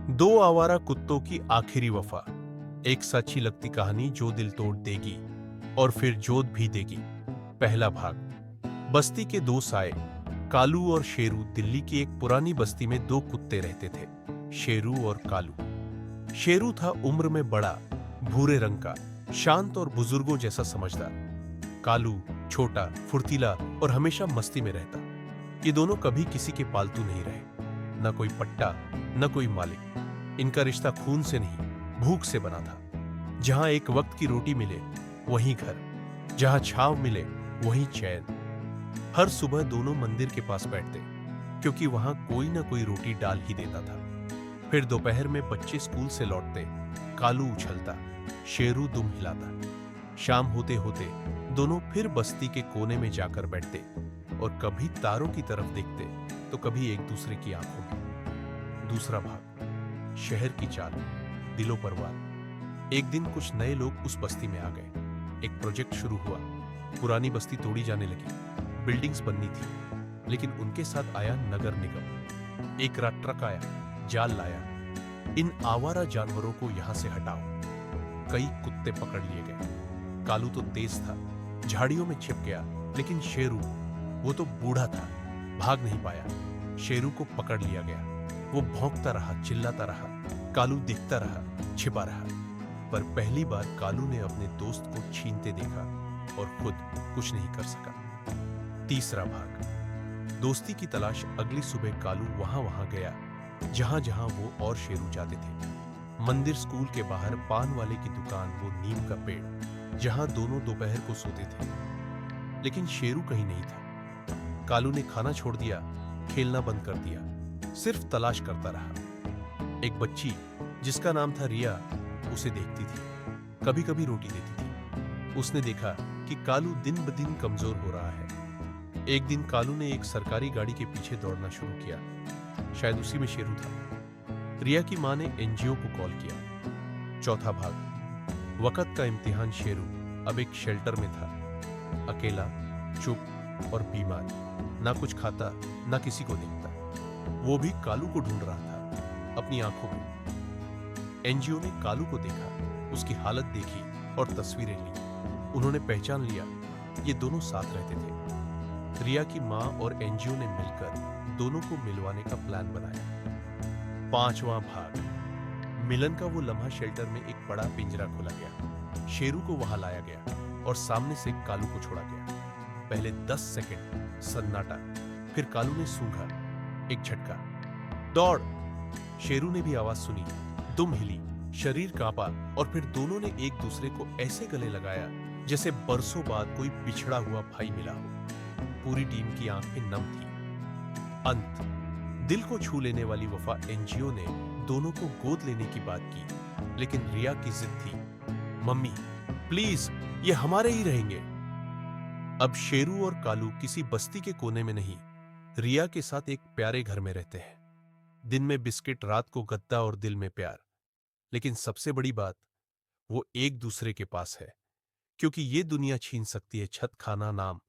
दो आवारा कुत्तों की आखिरी वफा। एक सच्ची लगती कहानी जो दिल तोड़ देगी और फिर जोत भी देगी। पहला भाग। बस्ती के दो साए, कालू और शेरू। दिल्ली की एक पुरानी बस्ती में दो कुत्ते रहते थे, शेरू और कालू। शेरू था उम्र में बड़ा, भूरे रंग का, शांत और बुजुर्गों जैसा समझदार। कालू छोटा, फुर्तीला और हमेशा मस्ती में रहता। ये दोनों कभी किसी के पालतू नहीं रहे, न कोई पट्टा न कोई मालिक। इनका रिश्ता खून से नहीं, भूख से बना था। जहां एक वक्त की रोटी मिले वहीं घर, जहां छांव मिले वहीं चैन। हर सुबह दोनों मंदिर के पास बैठते, क्योंकि वहां कोई ना कोई रोटी डाल ही देता था। फिर दोपहर में बच्चे स्कूल से लौटते, कालू उछलता, शेरू दुम हिलाता। शाम होते होते दोनों फिर बस्ती के कोने में जाकर बैठते और कभी तारों की तरफ देखते तो कभी एक दूसरे की आंखों में। दूसरा भाग। शहर की चाल, दिलो पर वार। एक दिन कुछ नए लोग उस बस्ती में आ गए। एक प्रोजेक्ट शुरू हुआ। पुरानी बस्ती तोड़ी जाने लगी, बिल्डिंग्स बननी थी। लेकिन उनके साथ आया नगर निगम। एक रात ट्रक आया, जाल लाया, इन आवारा जानवरों को यहां से हटाओ। कई कुत्ते पकड़ लिए गए। कालू तो तेज था, झाड़ियों में छिप गया। लेकिन शेरू, वो तो बूढ़ा था, भाग नहीं पाया। शेरू को पकड़ लिया गया। वो भौंकता रहा, चिल्लाता रहा। कालू देखता रहा, छिपा रहा। पर पहली बार कालू ने अपने दोस्त को छीनते देखा और खुद कुछ नहीं कर सका। तीसरा भाग। दोस्ती की तलाश। अगली सुबह कालू वहां वहां गया जहां जहां वो और शेरू जाते थे। मंदिर, स्कूल के बाहर, पान वाले की दुकान, वो नीम का पेड़ जहां दोनों दोपहर को सोते थे। लेकिन शेरू कहीं नहीं था। कालू ने खाना छोड़ दिया, खेलना बंद कर दिया, सिर्फ तलाश करता रहा। एक बच्ची जिसका नाम था रिया उसे देखती थी, कभी कभी रोटी देती थी। उसने देखा कि कालू दिन ब दिन कमजोर हो रहा है। एक दिन कालू ने एक सरकारी गाड़ी के पीछे दौड़ना शुरू किया। शायद उसी में शेरू था। रिया की मां ने एनजीओ को कॉल किया। चौथा भाग। वक्त का इम्तिहान। शेरू अब एक शेल्टर में था, अकेला, चुप और बीमार। ना कुछ खाता, ना किसी को देखता। वो भी कालू को ढूंढ रहा था, अपनी आंखों में। एनजीओ ने कालू को देखा, उसकी हालत देखी और तस्वीरें ली। उन्होंने पहचान लिया, ये दोनों साथ रहते थे। रिया की मां और एनजीओ ने मिलकर दोनों को मिलवाने का प्लान बनाया। पांचवां भाग। मिलन का वो लम्हा। शेल्टर में एक बड़ा पिंजरा खोला गया। शेरू को वहां लाया गया और सामने से कालू को छोड़ा गया। पहले 10 सेकंड सन्नाटा, फिर कालू ने सूंघा, एक झटका, दौड़। शेरू ने भी आवाज सुनी, दुम हिली, शरीर कांपा और फिर दोनों ने एक दूसरे को ऐसे गले लगाया जैसे बरसों बाद कोई बिछड़ा हुआ भाई मिला हो। पूरी टीम की आंखें नम थी। अंत। दिल को छू लेने वाली वफा। एनजीओ ने दोनों को गोद लेने की बात की, लेकिन रिया की जिद थी, मम्मी प्लीज, ये हमारे ही रहेंगे। अब शेरू और कालू किसी बस्ती के कोने में नहीं, रिया के साथ एक प्यारे घर में रहते हैं। दिन में बिस्किट, रात को गद्दा और दिल में प्यार। लेकिन सबसे बड़ी बात, वो एक दूसरे के पास है, क्योंकि ये दुनिया छीन सकती है छत, खाना, नाम,